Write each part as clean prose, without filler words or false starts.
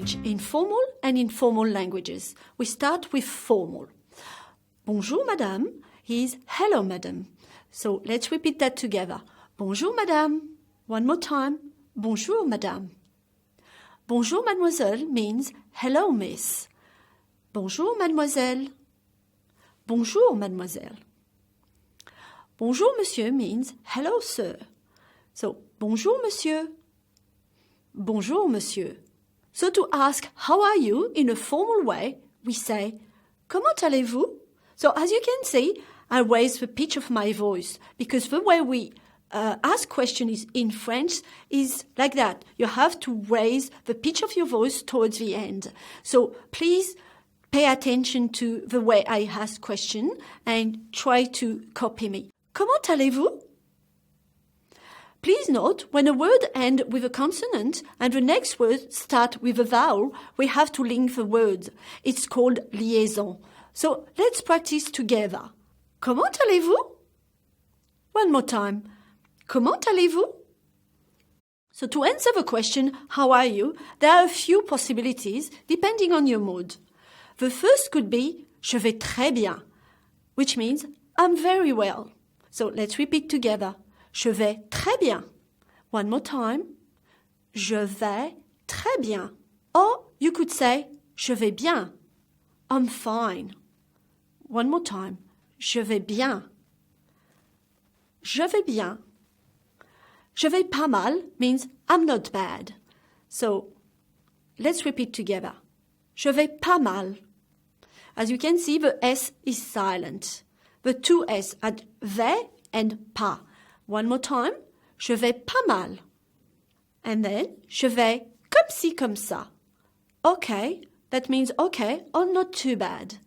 language in formal and informal languages. We start with formal. Bonjour, madame is hello, madame. So let's repeat that together. Bonjour, madame. One more time. Bonjour, madame. Bonjour, mademoiselle means hello, miss. Bonjour, mademoiselle. Bonjour, mademoiselle. Bonjour, monsieur means hello, sir. So, bonjour, monsieur. Bonjour, monsieur. So to ask, how are you, in a formal way, we say, comment allez-vous? So as you can see, I raise the pitch of my voice because the way we ask questions in French is like that. You have to raise the pitch of your voice towards the end. So please pay attention to the way I ask question and try to copy me. Comment allez-vous? Please note, when a word ends with a consonant and the next word starts with a vowel, we have to link the words. It's called liaison. So let's practice together. Comment allez-vous? One more time. Comment allez-vous? So to answer the question, how are you, there are a few possibilities depending on your mood. The first could be, je vais très bien, which means I'm very well. So let's repeat together. Je vais très bien. One more time. Je vais très bien. Or you could say, je vais bien. I'm fine. One more time. Je vais bien. Je vais bien. Je vais pas mal means I'm not bad. So let's repeat together. Je vais pas mal. As you can see, the S is silent. The two S at vais and pas. One more time. Je vais pas mal. And then, je vais comme ci, comme ça. Okay, that means okay or not too bad.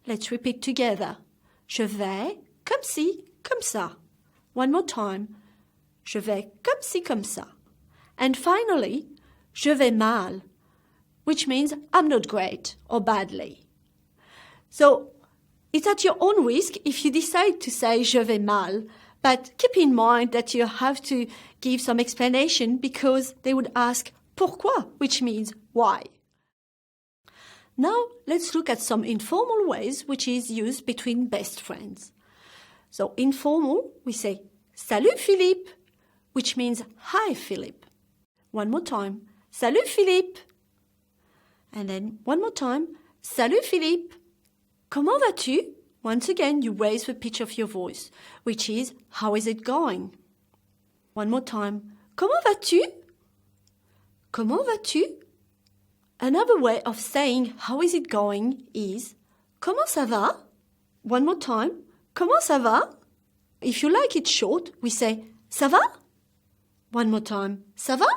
Let's repeat together. Je vais comme ci, comme ça. One more time. Je vais comme ci, comme ça. And finally, je vais mal, which means I'm not great or badly. So, it's at your own risk if you decide to say je vais mal, but keep in mind that you have to give some explanation because they would ask pourquoi, which means why. Now, let's look at some informal ways which is used between best friends. So, informal, we say Salut Philippe, which means hi Philippe. One more time, Salut Philippe. And then one more time, Salut Philippe. Comment vas-tu? Once again, you raise the pitch of your voice, which is, how is it going? One more time. Comment vas-tu? Comment vas-tu? Another way of saying, how is it going, is, comment ça va? One more time. Comment ça va? If you like it short, we say, ça va? One more time. Ça va?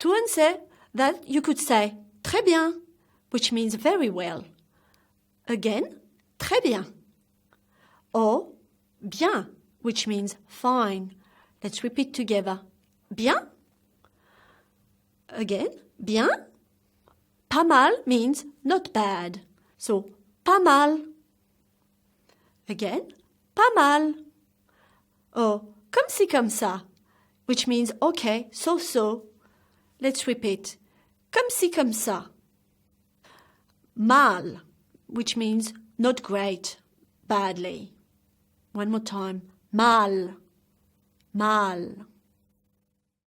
To answer that, you could say, très bien, which means very well. Again, très bien. Or, bien, which means fine. Let's repeat together. Bien. Again, bien. Pas mal means not bad. So, pas mal. Again, pas mal. Or, comme ci, comme ça, which means okay, so. Let's repeat. Comme ci, comme ça. Mal, which means not great, badly. One more time. Mal. Mal.